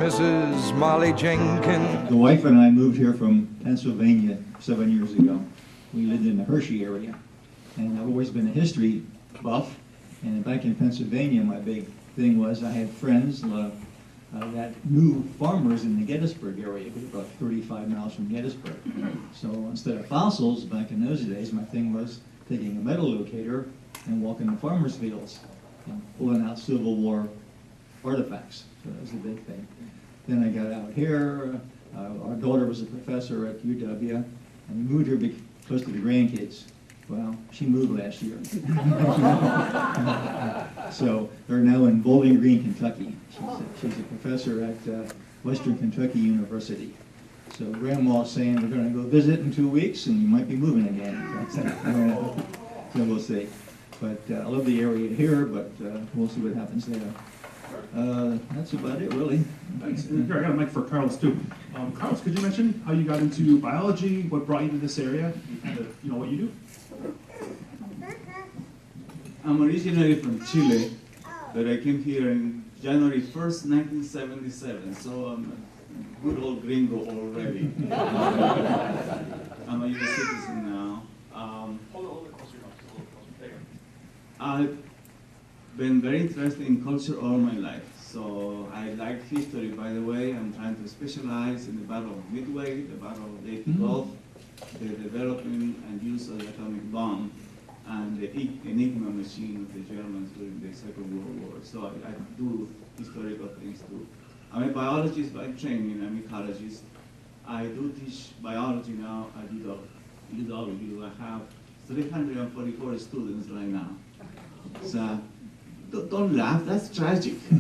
Mrs. Molly Jenkins. The wife and I moved here from Pennsylvania 7 years ago. We lived in the Hershey area, and I've always been a history buff. And back in Pennsylvania, my big thing was I had friends that knew farmers in the Gettysburg area. It was about 35 miles from Gettysburg. So instead of fossils, back in those days, my thing was taking a metal locator and walking the farmers' fields and pulling out Civil War artifacts. So that was the big thing. Then I got out here. Our daughter was a professor at UW, and we moved here close to the grandkids. Well, she moved last year. So they're now in Bowling Green, Kentucky. She's a professor at Western Kentucky University. So Grandma's saying we're going to go visit in 2 weeks, and you might be moving again. So we'll see. But I love the area here, but we'll see what happens there. That's about it, really. Thanks. Here, I got a mic for Carlos, too. Carlos, could you mention how you got into biology, what brought you to this area, and what you do? I'm originally from Chile, but I came here in January 1st, 1977, so I'm a good old gringo already. I'm a U.S. citizen now. I've been very interested in culture all my life. So I like history, by the way. I'm trying to specialize in the Battle of Midway, the Battle of the Gulf, the development and use of the atomic bomb, and the Enigma machine of the Germans during the Second World War. So I do historical things too. I'm a biologist by training. I'm an ecologist. I do teach biology now at UW. I have 344 students right now. So don't laugh, that's tragic. Do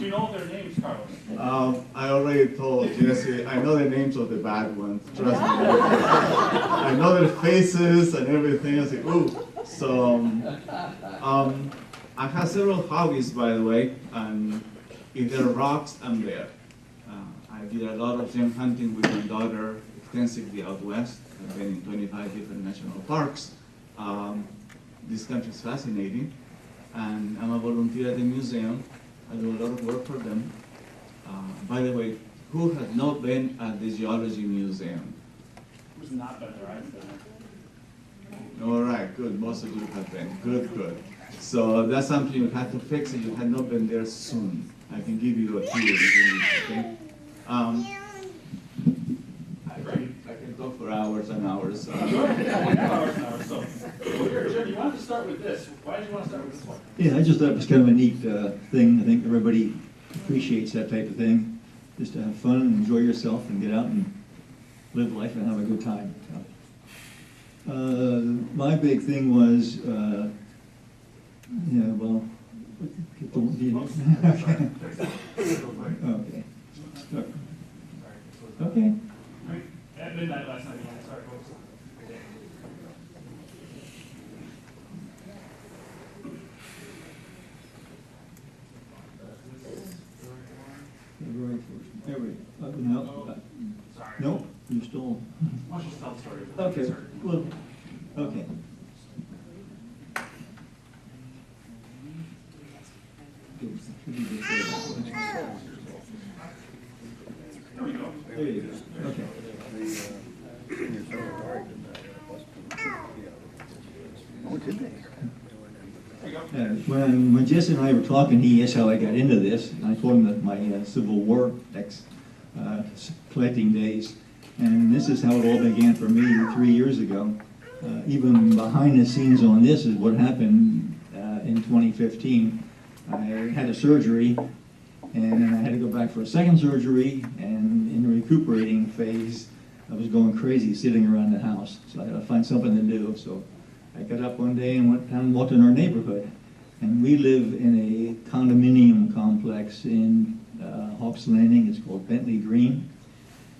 you know their names, Carlos? I already told Jesse, I know the names of the bad ones, trust me. I know their faces and everything. I say, ooh. So, I have several hobbies, by the way, and if there are rocks, I'm there. I did a lot of gem hunting with my daughter, extensively out west. I've been in 25 different national parks. This country is fascinating. And I'm a volunteer at the museum. I do a lot of work for them. By the way, who has not been at the Geology Museum? Who's not been there? I've been there. All right, good. Most of you have been. Good, good. So that's something you have to fix if you had not been there soon. I can give you a tour if you need, okay? I can talk for hours and hours. Hours and hours. So, here, Jim, you wanted to start with this. Why did you want to start with this one? Yeah, I just thought it was kind of a neat thing. I think everybody appreciates that type of thing, just to have fun and enjoy yourself and get out and live life and have a good time. My big thing was, yeah, well, okay. Okay. At midnight last night, sorry, folks. February 1st. No. Sorry. No, you still. Why don't you just tell the story? Okay. Well, okay. There we go. There you go. Okay. When Jesse and I were talking, he asked how I got into this, and I told him that my Civil War collecting days, and this is how it all began for me 3 years ago. Even behind the scenes on this is what happened in 2015. I had a surgery, and then I had to go back for a second surgery, and in the recuperating phase, I was going crazy sitting around the house, so I had to find something to do. So I got up one day and went down and walked in our neighborhood. And we live in a condominium complex in Hawks Landing. It's called Bentley Green.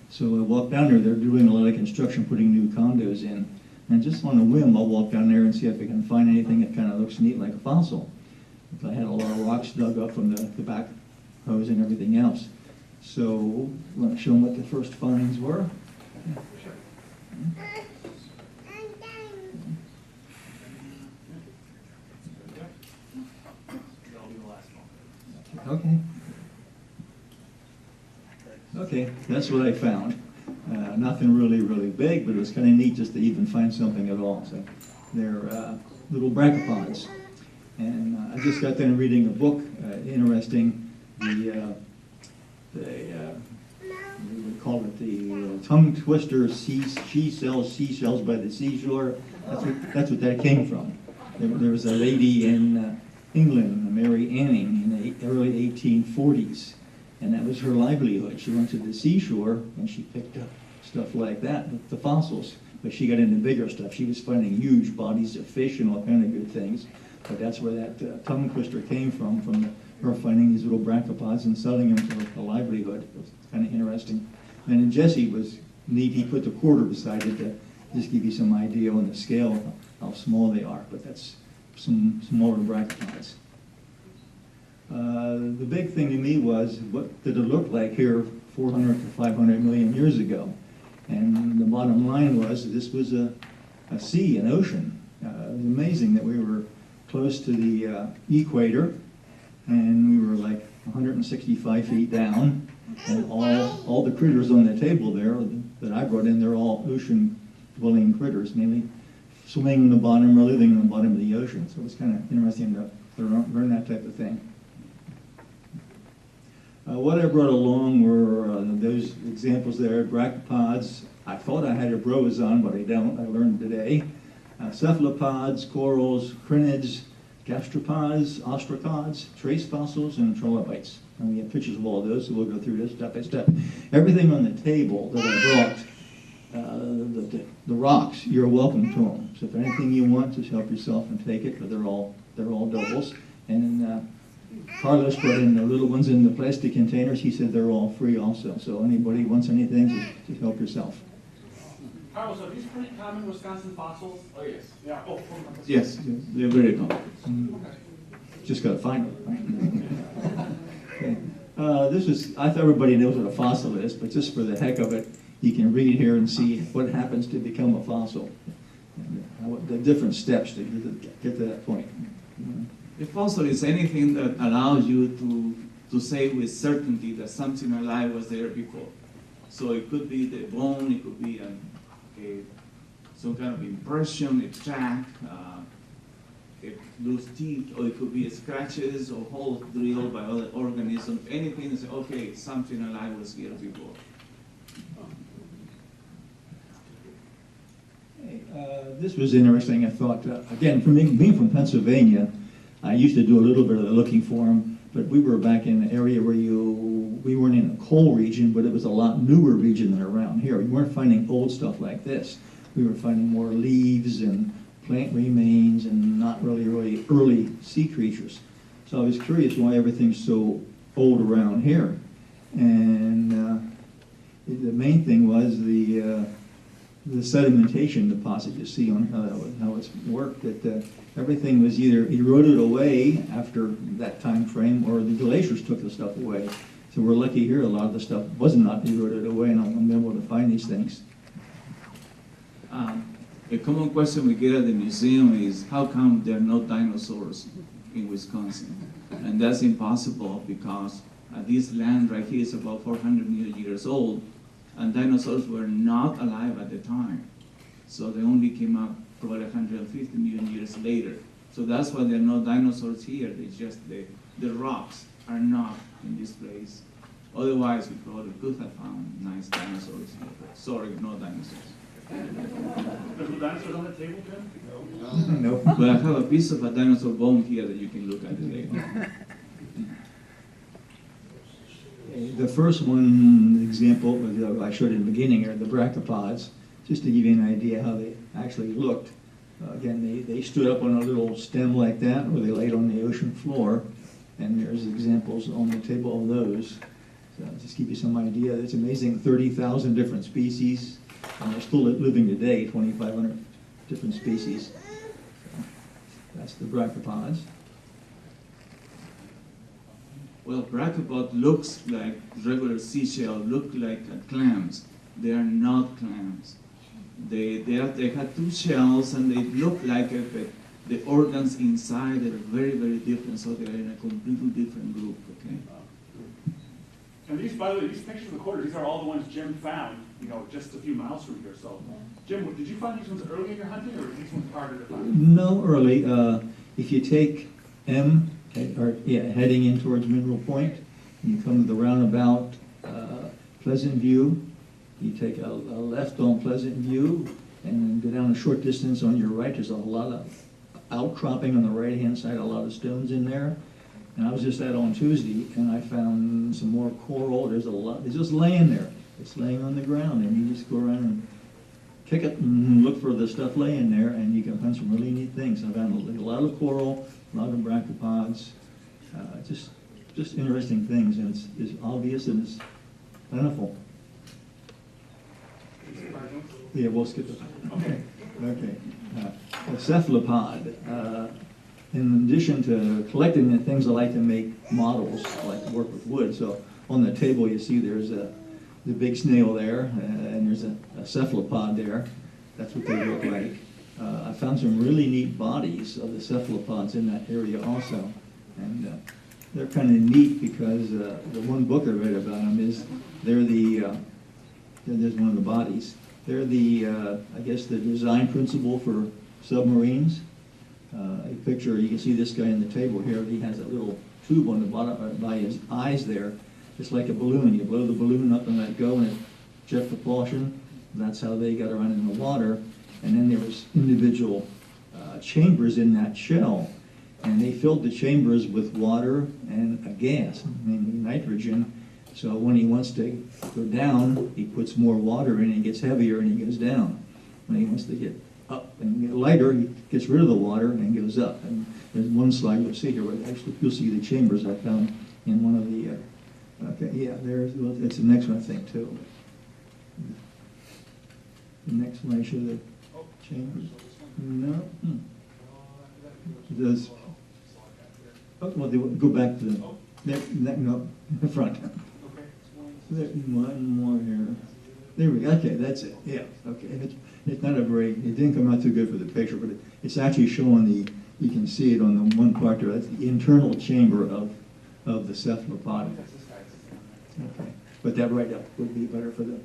So I walked down there. They're doing a lot of construction, putting new condos in. And just on a whim, I'll walk down there and see if I can find anything that kind of looks neat like a fossil. I had a lot of rocks dug up from the back hose and everything else. So I'm going to show them what the first finds were. Okay. Okay, that's what I found. Nothing really, really big, but it was kind of neat just to even find something at all. So they're little brachiopods. And I just got done reading a book, interesting, we would call it the tongue twister seashells by the seashore. That's what that came from. There was a lady in England, Mary Anning, in the early 1840s, and that was her livelihood. She went to the seashore and she picked up stuff like that, the fossils, but she got into bigger stuff. She was finding huge bodies of fish and all kind of good things, but that's where that tongue twister came from her finding these little brachiopods and selling them for a livelihood. It was kind of interesting. And then Jesse was neat. He put the quarter beside it to just give you some idea on the scale of how small they are, but that's some smaller brachiopods. The big thing to me was, what did it look like here 400 to 500 million years ago? And the bottom line was, this was a sea, an ocean. It was amazing that we were close to the equator, and we were like 165 feet down, and all the critters on the table there that I brought in, they're all ocean-dwelling critters, mainly swimming in the bottom or living in the bottom of the ocean. So it was kind of interesting to learn that type of thing. What I brought along were those examples there, brachiopods. I thought I had a browazon, but I don't. I learned today. Cephalopods, corals, crinids, gastropods, ostracods, trace fossils, and trilobites. And we have pictures of all those, so we'll go through this step by step. Everything on the table that I brought, the rocks, you're welcome to them. So if anything you want, just help yourself and take it, but they're all doubles. And Carlos brought in the little ones in the plastic containers. He said they're all free also. So anybody wants anything, just help yourself. Carlos, are these pretty common Wisconsin fossils? Oh, yes. Yeah. Oh, Yes, they're very common. Just got to find them. Okay. I thought everybody knows what a fossil is, but just for the heck of it, you can read here and see what happens to become a fossil. The different steps to get to that point. A fossil is anything that allows you to say with certainty that something alive was there before. So it could be the bone, it could be some kind of impression, a track, loose teeth, or it could be scratches or holes drilled by other organisms. Anything that says, okay, something alive was here before. This was interesting, I thought. Again, being from Pennsylvania, I used to do a little bit of the looking for them, but we were back in an area where we weren't in a coal region, but it was a lot newer region than around here. We weren't finding old stuff like this. We were finding more leaves and plant remains and not really early sea creatures. So I was curious why everything's so old around here. And the main thing was the sedimentation deposit. You see on how it's worked, that everything was either eroded away after that time frame, or the glaciers took the stuff away. So we're lucky here, a lot of the stuff was not eroded away, and I'm able to find these things. A common question we get at the museum is, how come there are no dinosaurs in Wisconsin? And that's impossible, because this land right here is about 400 million years old, and dinosaurs were not alive at the time. So they only came up probably 150 million years later. So that's why there are no dinosaurs here. It's just the rocks are not in this place. Otherwise, we probably could have found nice dinosaurs here. Sorry, no dinosaurs. There's no dinosaurs on the table, Jim? No. But I have a piece of a dinosaur bone here that you can look at it later. The first one example I showed in the beginning are the brachiopods, just to give you an idea how they actually looked. Again, they stood up on a little stem like that, or they laid on the ocean floor, and there's examples on the table of those. So just give you some idea. It's amazing, 30,000 different species, and they're still living today, 2,500 different species. So that's the brachiopods. Well, brachiopod looks like regular seashell, look like clams. They are not clams. They have two shells, and they look like it, but the organs inside are very, very different, so they are in a completely different group, okay? And these, by the way, these pictures of the quarter, these are all the ones Jim found, you know, just a few miles from here. So, Jim, did you find these ones early in your hunting, or were these ones harder to find? No, early. If you take M, heading in towards Mineral Point, you come to the roundabout Pleasant View, you take a left on Pleasant View, and go down a short distance on your right. There's a lot of outcropping on the right-hand side, a lot of stones in there. And I was just out on Tuesday, and I found some more coral. There's a lot. It's just laying there. It's laying on the ground, and you just go around and kick it and look for the stuff laying there, and you can find some really neat things. I found a lot of coral, a lot of brachiopods, just interesting things, and it's obvious and it's plentiful. Yeah, we'll skip it. Okay. Okay. A cephalopod. In addition to collecting the things, I like to make models. I like to work with wood. So on the table you see there's the big snail there, and there's a cephalopod there. That's what they look like. I found some really neat bodies of the cephalopods in that area also. And they're kind of neat because the one book I read about them is there's one of the bodies. They're I guess the design principle for submarines. A picture, you can see this guy in the table here, he has a little tube on the bottom by his eyes there. It's like a balloon. You blow the balloon up and let go, and it's jet propulsion. That's how they got around in the water. And then there was individual chambers in that shell. And they filled the chambers with water and a gas, mainly nitrogen. So when he wants to go down, he puts more water in, and it gets heavier, and he goes down. When he wants to get up and get lighter, he gets rid of the water and goes up. And there's one slide you'll see here where actually you'll see the chambers I found in one of the, it's the next one I think too. The next one I show the chambers. No. Does, well, go back to the front. One more here. There we go. Okay, that's it. Yeah. Okay. And it's not it didn't come out too good for the picture, but it's actually showing you can see it on the one part there. That's the internal chamber of the cephalopod. Okay. But that right up would be better for the,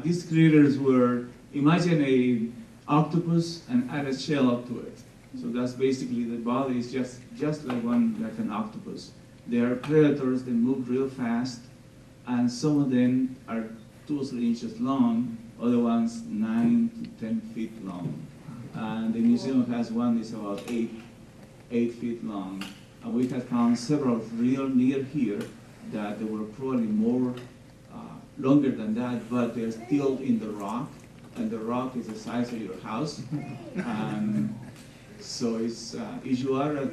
These critters were, imagine a octopus and add a shell up to it. So that's basically the body is just like an octopus. They are predators, they move real fast, and some of them are 2 or 3 inches long, other ones 9 to 10 feet long. And the museum has one that's about 8 feet long. And we have found several real near here that they were probably more longer than that, but they're still in the rock, and the rock is the size of your house. So it's, if you are a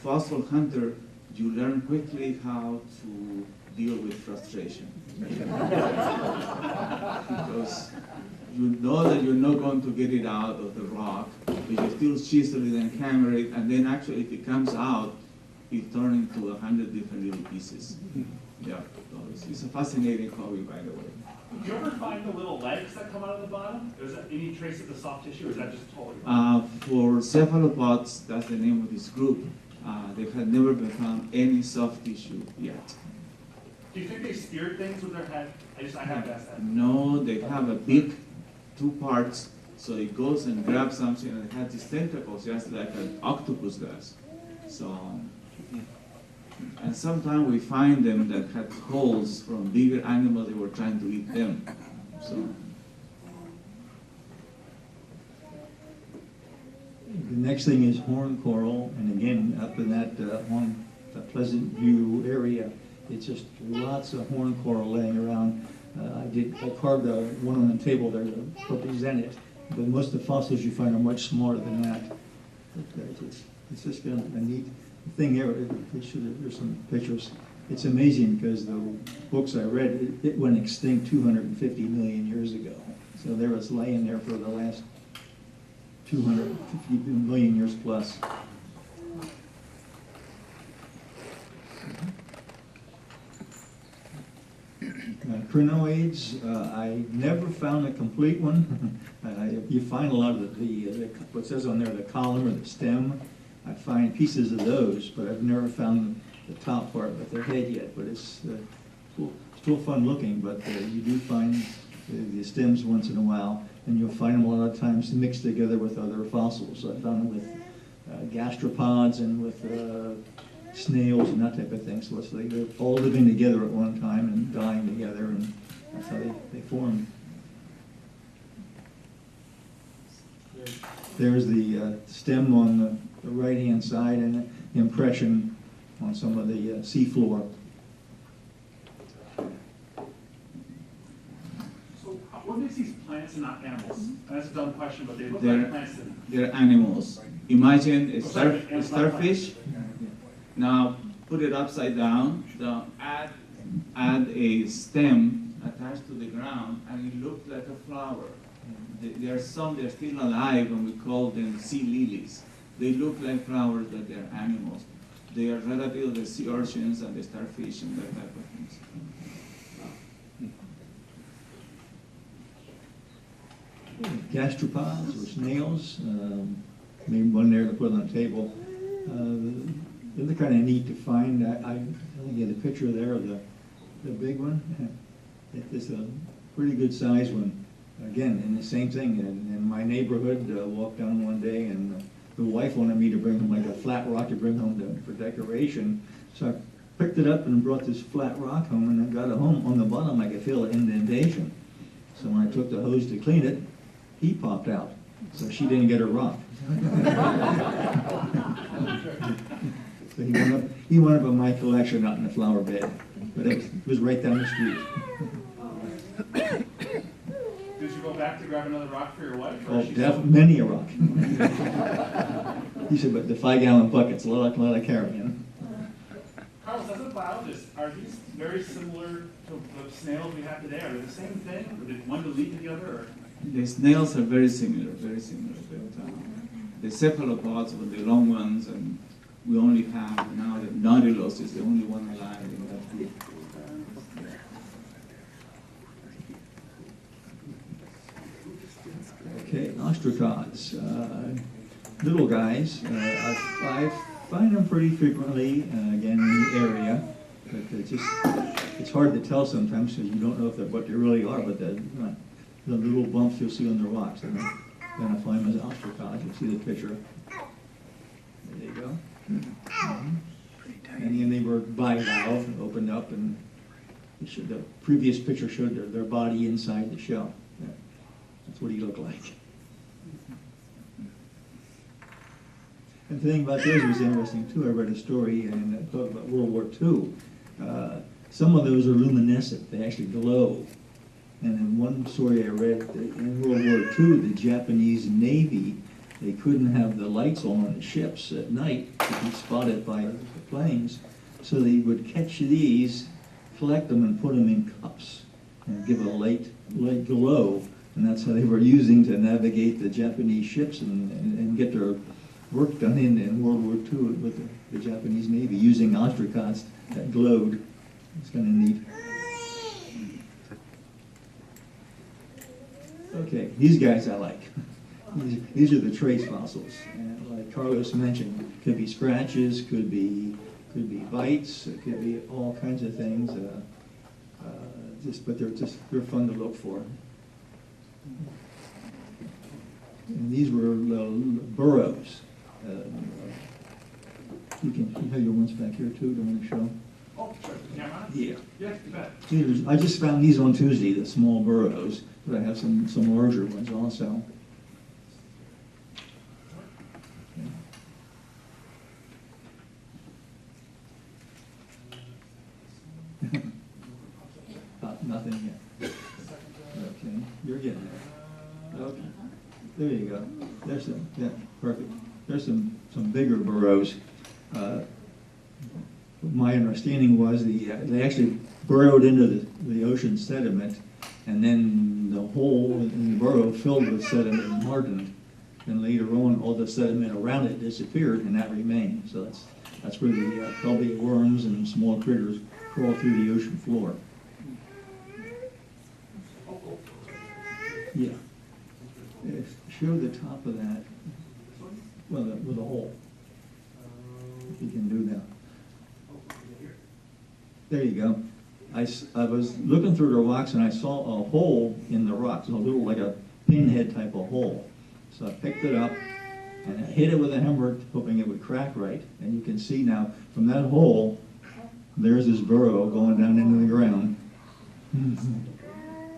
fossil hunter, you learn quickly how to deal with frustration. Because you know that you're not going to get it out of the rock, but you still chisel it and hammer it, and then actually if it comes out, it turns into 100 different little pieces. Yeah, so it's a fascinating hobby, by the way. Do you ever find the little legs that come out of the bottom? Is that any trace of the soft tissue, or is that just totally wrong? For cephalopods, that's the name of this group, they have never been found any soft tissue yet. Do you think they speared things with their head? I have to ask that. No, they have a big 2 parts, so it goes and grabs something, and it has these tentacles just like an octopus does. So, and sometimes we find them that had holes from bigger animals that were trying to eat them. So. The next thing is horn coral, and again, up in that on the Pleasant View area, it's just lots of horn coral laying around. I carved one on the table there to represent it, but most of the fossils you find are much smaller than that. It's just kind of a neat thing here. There's some pictures. It's amazing because the books I read, it went extinct 250 million years ago. So there it's laying there for the last 250 million years plus. Crinoids, I never found a complete one. You find a lot of what says on there, the column or the stem. I find pieces of those, but I've never found the top part with their head yet. But it's still fun looking, but you do find the stems once in a while, and you'll find them a lot of times mixed together with other fossils. I've found them with gastropods and with snails and that type of thing. So it's like they're all living together at one time and dying together, and that's how they formed. There's the stem on the right-hand side and the impression on some of the seafloor. So what makes these plants and not animals? That's a dumb question, but they look like plants to me. They're animals. Imagine a sorry, starfish. Now put it upside down. Now add a stem attached to the ground, and it looks like a flower. There are some they're still alive, and we call them sea lilies. They look like flowers, but they're animals. They are relative to the sea urchins and the starfish and that type of things. Gastropods or snails, maybe one there to put on the table. They're kind of neat to find. I get a picture there of the big one. It's a pretty good size one. Again, and the same thing, in my neighborhood, walked down one day, and the wife wanted me to bring home like a flat rock to bring home for decoration. So I picked it up and brought this flat rock home, and I got it home. On the bottom, I could feel an indentation. So when I took the hose to clean it, he popped out. So she didn't get her rock. So he went up in my collection out in the flower bed, but it was right down the street. Did you go back to grab another rock for your wife? Oh, many a rock. He said, but the 5-gallon bucket's a lot of carrying. Carlos, as a biologist, are these very similar to the snails we have today? Are they the same thing? Or did one delete the other? Or? The snails are very similar, very similar. But, the cephalopods were the long ones, and we only have now the Nautilus is the only one alive in that group. Okay, ostracods, little guys. I find them pretty frequently, again, in the area, but it's hard to tell sometimes because you don't know if they're what they really are, but the little bumps you'll see on the rocks, then I find them as ostracods. You'll see the picture. There you go. And then they were bivalve, opened up, and the previous picture showed their body inside the shell. That's what he looked like. And the thing about those was interesting too. I read a story and it talked about World War II. Some of those are luminescent; they actually glow. And in one story I read, that in World War II, the Japanese Navy, they couldn't have the lights on the ships at night to be spotted by the planes, so they would catch these, collect them, and put them in cups and give a light glow. And that's how they were using to navigate the Japanese ships and get their work done in World War II with the Japanese Navy, using ostracods that glowed. It's kind of neat. Okay, these guys I like. These are the trace fossils. And like Carlos mentioned, could be scratches, could be bites, it could be all kinds of things. But they're fun to look for. And these were burrows. You have your ones back here too. Do you want to show? Oh, sure. Camera? Yeah. Yeah, you bet. I just found these on Tuesday, the small burrows, but I have some larger ones also. Nothing yet. Okay, you're getting there. Okay, there you go. There's some, yeah, perfect. There's some bigger burrows. My understanding was they actually burrowed into the ocean sediment, and then the hole in the burrow filled with sediment and hardened. And later on, all the sediment around it disappeared, and that remained. So that's where the probably worms and small critters crawl through the ocean floor. Yeah. Show the top of that. Well, with a hole. you can do now. There you go. I was looking through the rocks and I saw a hole in the rocks, a little like a pinhead type of hole. So I picked it up and I hit it with a hammer, hoping it would crack right. And you can see now from that hole, there's this burrow going down into the ground.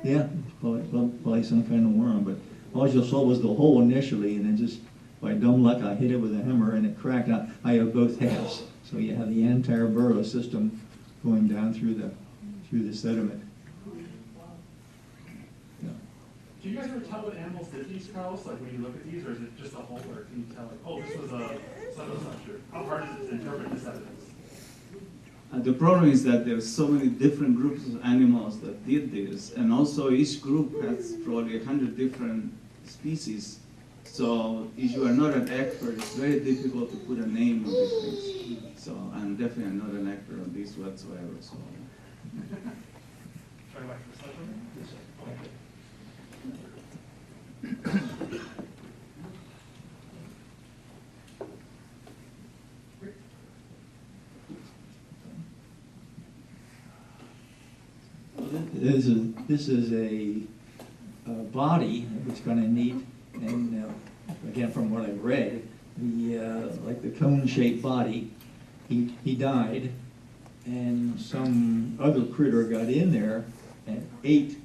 Yeah, probably some kind of worm, but all you saw was the hole initially, and then just by dumb luck, I hit it with a hammer and it cracked out. I have both halves, so you have the entire burrow system going down through the sediment. Yeah. Do you guys ever tell what animals did these, Carlos? Like when you look at these, or is it just a hole, or can you tell, like, oh, this was a structure? How hard is it to interpret this evidence? The problem is that there's so many different groups of animals that did this, and also each group has probably 100 different species. So if you are not an expert, it's very difficult to put a name on these things. So I'm definitely not an expert on this whatsoever. So. Try back to the slide for me. This is a body, which is kind of neat, and again, from what I've read, like the cone-shaped body, he died, and some other critter got in there and ate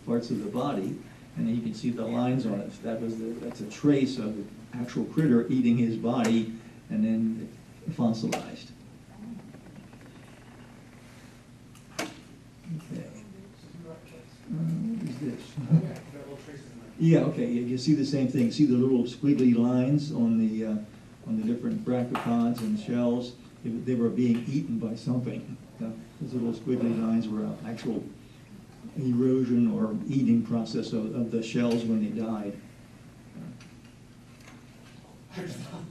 parts of the body, and you can see the lines on it. That's a trace of the actual critter eating his body, and then fossilized. Okay. What is this? Yeah, okay, you see the same thing. See the little squiggly lines on the different brachiopods and shells? They were being eaten by something. Those little squiggly lines were an actual erosion or eating process of the shells when they died.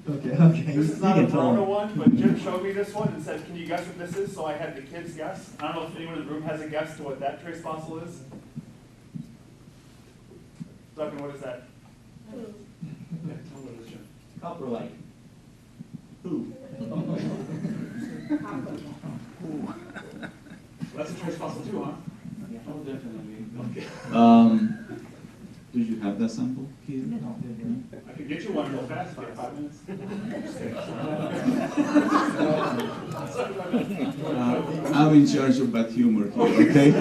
Okay. This is not a Corona one, but Jim showed me this one and said, can you guess what this is? So I had the kids guess. I don't know if anyone in the room has a guess to what that trace fossil is. Duncan, what is that? Yeah, tell me what it is, Jim. Coprolite. Who? That's a trace fossil too, huh? Oh, definitely. Okay. Do you have that sample here? I could get you one real fast if you have 5 minutes. I'm in charge of bad humor here, okay?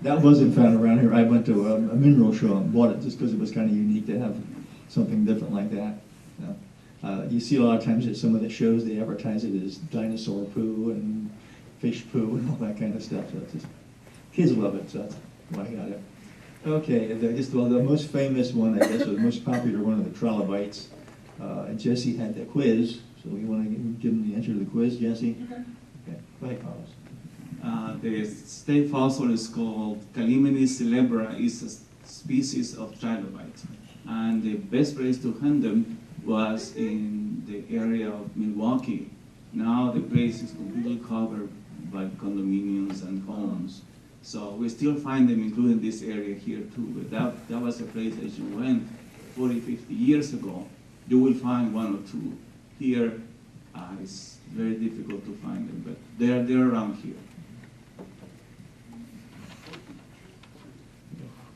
That wasn't found around here. I went to a mineral show and bought it just because it was kind of unique to have something different like that. You see a lot of times at some of the shows they advertise it as dinosaur poo and fish poo and all that kind of stuff. So it's just, kids love it, so that's why I got it. Okay, the most famous one, I guess, or the most popular one of the trilobites. Jesse had the quiz, so you want to give him the answer to the quiz, Jesse? Okay, go ahead, Carlos. The state fossil is called Calimenes celebra. It's a species of trilobite. And the best place to hunt them was in the area of Milwaukee. Now the place is completely covered by condominiums and homes. So we still find them, including this area here too. But that was a place that you went 40, 50 years ago. You will find one or two. Here, it's very difficult to find them, but they're around here.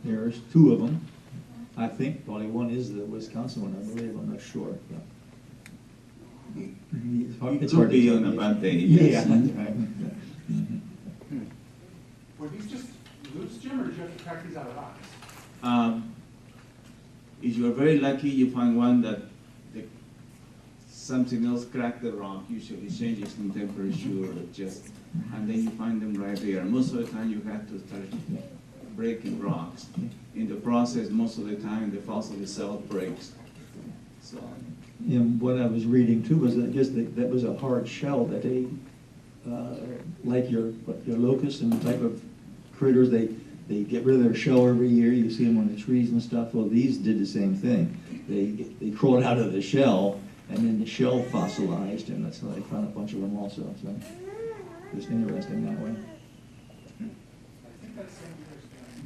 There's two of them. I think probably one is the Wisconsin one, I believe. I'm not sure. It could be on a bad day. Yes. Yeah, that's right. Were these just loose, Jim, or did you have to crack these out of rocks? If you are very lucky, you find one that something else cracked the rock. Usually changes in temperature, and then you find them right there. Most of the time, you have to start breaking rocks. In the process, most of the time, the fossil itself breaks. So. And what I was reading too was that was a hard shell that they, like your locust and the type of critters, they get rid of their shell every year. You see them on the trees and stuff. Well, these did the same thing. They crawled out of the shell, and then the shell fossilized, and that's how they found a bunch of them also. So just interesting that way.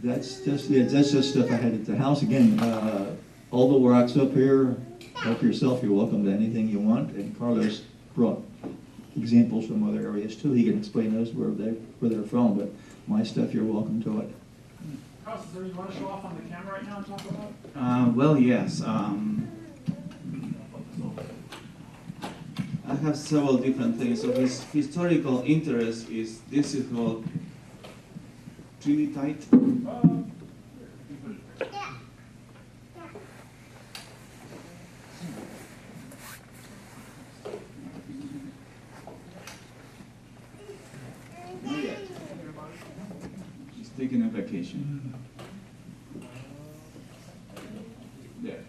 That's just stuff I had at the house. Again, all the rocks up here, help yourself, you're welcome to anything you want. And Carlos brought examples from other areas too. He can explain those where they're from, but my stuff, you're welcome to it. Carlos, is there anything you want to show off on the camera right now and talk about? Well, yes. I have several different things. So his historical interest is, this is called trilithite. He's taking a vacation. There.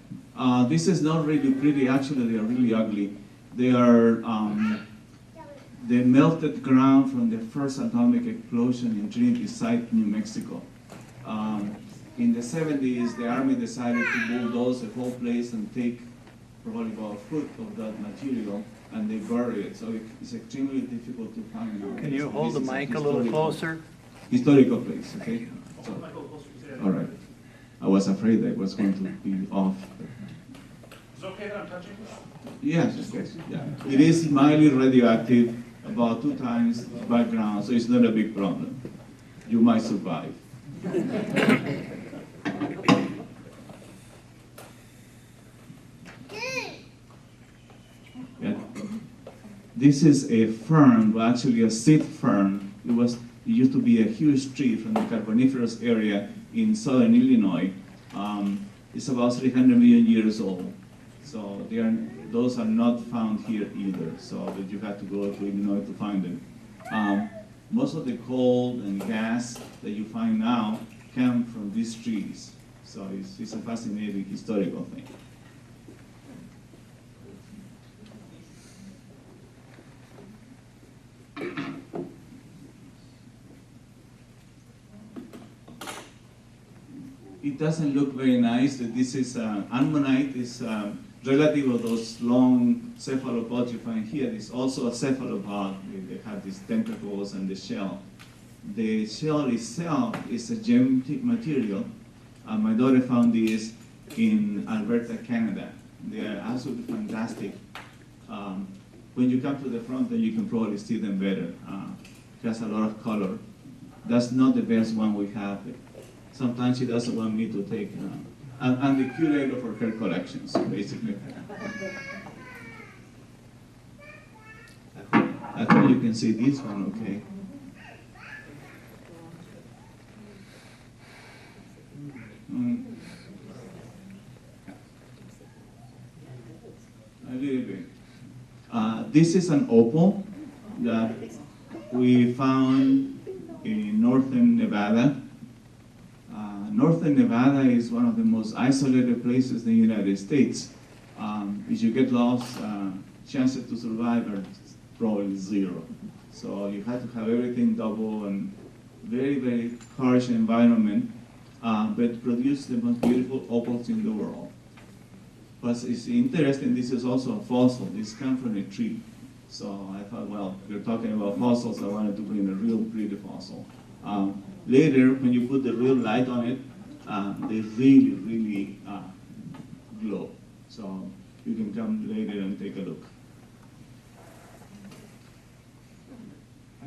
This is not really pretty. Actually, they are really ugly. They are the melted ground from the first atomic explosion in Trinity Site, New Mexico. In the 70s, the Army decided to bulldoze the whole place and take probably about a foot of that material, and they bury it. So it's extremely difficult to find now. Can you So hold the this is mic a little closer? Historical place, okay? So, all right. I was afraid that it was going to be off. Is it okay that I'm touching this? Yes, yes, yeah. It is mildly radioactive, about 2 times background, so it's not a big problem. You might survive. Yeah. This is a fern, well, actually a seed fern. It used to be a huge tree from the Carboniferous area in southern Illinois. It's about 300 million years old. So those are not found here either, so that you have to go to Illinois to find them. Most of the coal and gas that you find now come from these trees. So it's a fascinating historical thing. It doesn't look very nice. This is ammonite. It's relative of those long cephalopods you find here. It's also a cephalopod. They have these tentacles and the shell. The shell itself is a genetic material. My daughter found this in Alberta, Canada. They are absolutely fantastic. When you come to the front, then you can probably see them better. It has a lot of color. That's not the best one we have. Sometimes she doesn't want me to take. I'm the curator for her collections, basically. I hope you can see this one, okay? A little bit. This is an opal that we found in northern Nevada. Northern Nevada is one of the most isolated places in the United States. If you get lost, chances to survive are probably 0. So you have to have everything double and very, very harsh environment, but produce the most beautiful opals in the world. But it's interesting, this is also a fossil. This comes from a tree. So I thought, well, we're talking about fossils, I wanted to bring a real pretty fossil. Later, when you put the real light on it, they really, really glow. So you can come later and take a look. I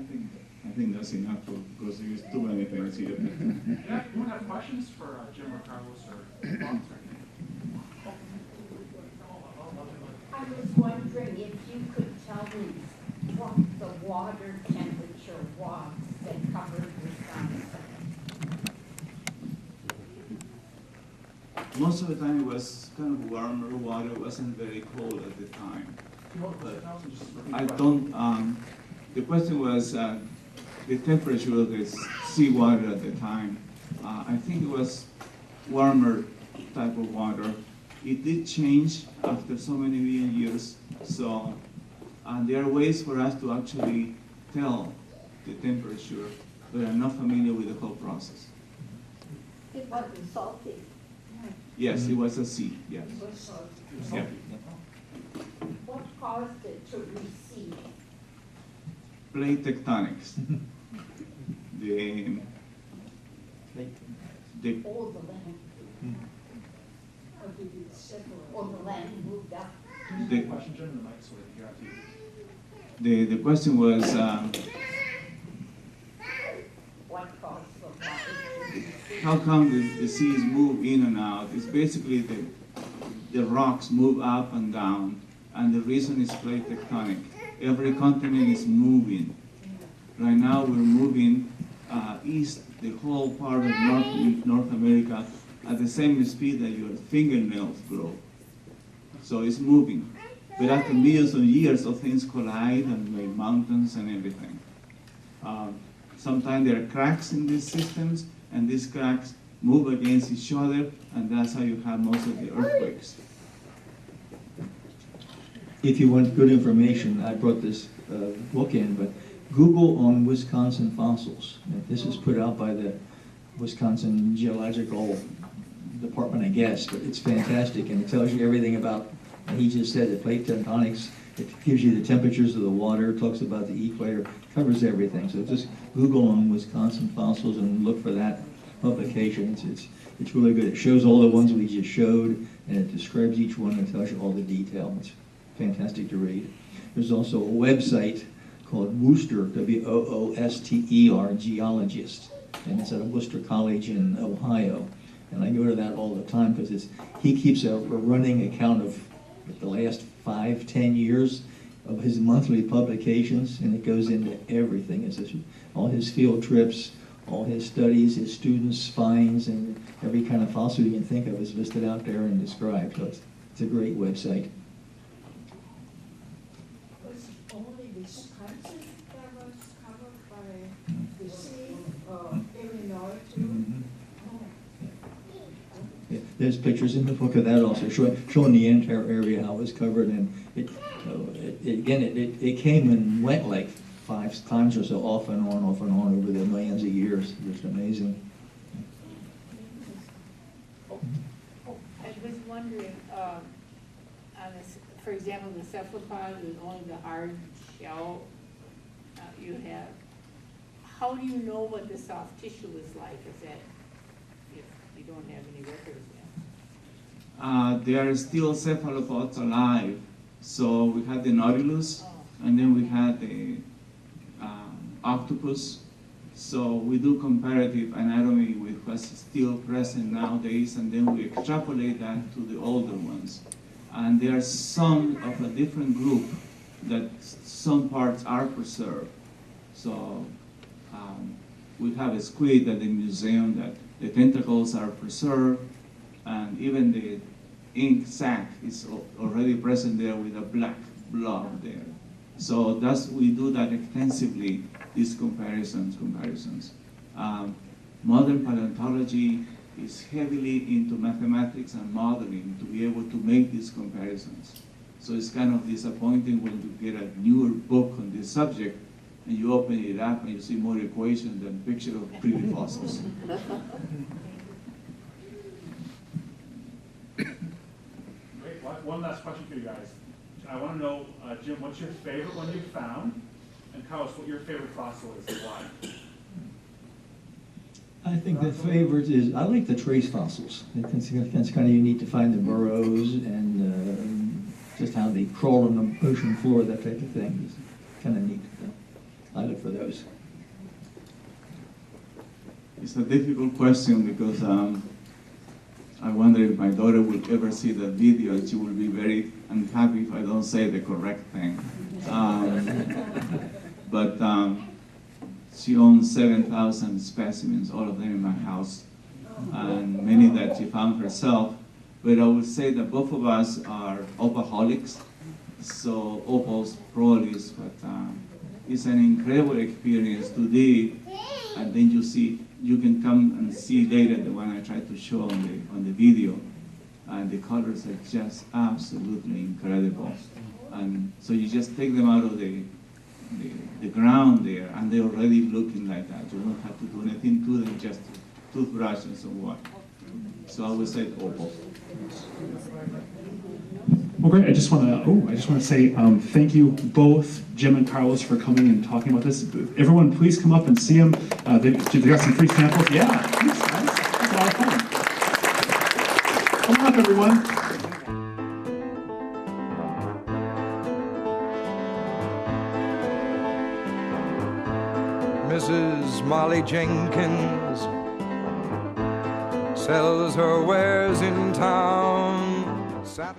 think that's enough because there's too many things here. Yeah, you want to have questions for Jim or Carlos or Bob? I was wondering if you could tell me what the water temperature was that covered Wisconsin. Most of the time it was kind of warmer water. It wasn't very cold at the time. But I don't, the question was the temperature of the seawater at the time. I think it was warmer type of water. It did change after so many million years. So there are ways for us to actually tell the temperature, but I'm not familiar with the whole process. It wasn't salty. Yes, it was a sea, yes. It was salty. Yeah. What caused it to recede? Plate tectonics. the All the land. Or the land moved up? The question, Jim, the mic, so we can hear it. The question was, What caused the water? how come the seas move in and out? It's basically the rocks move up and down, and the reason is plate tectonic. Every continent is moving. Right now we're moving east, the whole part of North America, at the same speed that your fingernails grow. So it's moving. But after millions of years of things collide and make mountains and everything. Sometimes there are cracks in these systems, and these cracks move against each other, and that's how you have most of the earthquakes. If you want good information, I brought this book in, but Google on Wisconsin fossils. This is put out by the Wisconsin Geological Department, I guess, but it's fantastic, and it tells you everything about, and he just said, the plate tectonics. It gives you the temperatures of the water, talks about the equator, covers everything. So just Google on Wisconsin fossils and look for that publication. It's really good. It shows all the ones we just showed, and it describes each one and tells you all the detail. It's fantastic to read. There's also a website called Wooster, W-O-O-S-T-E-R, Geologist, and it's at Worcester College in Ohio. And I go to that all the time because he keeps a running account of the last 5-10 years of his monthly publications, and it goes into everything. It's just all his field trips, all his studies, his students' finds, and every kind of fossil you can think of is listed out there and described. So it's a great website. Was only Wisconsin that was covered by the sea, Illinois too? Mhm. Yeah, there's pictures in the book of that also, showing the entire area how it was covered, and it came and went like 5 times or so, off and on over the millions of years. Just amazing. I was wondering, on this, for example, the cephalopod with only the hard shell you have, how do you know what the soft tissue is like? Is that if you don't have any records yet? There are still cephalopods alive. So we had the nautilus, and then we had the octopus. So we do comparative anatomy with what's still present nowadays, and then we extrapolate that to the older ones. And there are some of a different group that some parts are preserved. So we have a squid at the museum that the tentacles are preserved, and even the ink sac is already present there with a black blob there. So we do that extensively, these comparisons. Modern paleontology is heavily into mathematics and modeling to be able to make these comparisons. So it's kind of disappointing when you get a newer book on this subject and you open it up and you see more equations than picture of pretty fossils. Great. One last question for you guys. I want to know, Jim, what's your favorite one you found? And Carlos, what your favorite fossil is and why? I think the favorite is, I like the trace fossils. It's kind of unique to find the burrows and just how they crawl on the ocean floor, that type of thing. It's kind of neat. I look for those. It's a difficult question because I wonder if my daughter will ever see the video, and she will be very unhappy if I don't say the correct thing. But she owns 7,000 specimens, all of them in my house, and many that she found herself. But I would say that both of us are opaholics, so opals probably is what it's an incredible experience to dig, and then you can come and see later the one I tried to show on the video, and the colors are just absolutely incredible. And so you just take them out of the ground there, and they're already looking like that. You don't have to do anything to them, just toothbrush and so on. So I would say opals. Well, great. I just want to say thank you both, Jim and Carlos, for coming and talking about this. Everyone, please come up and see them. They got some free samples. Yeah, thanks, guys. That's a lot of fun. Come on up, everyone. Mrs. Molly Jenkins sells her wares in town. Saturday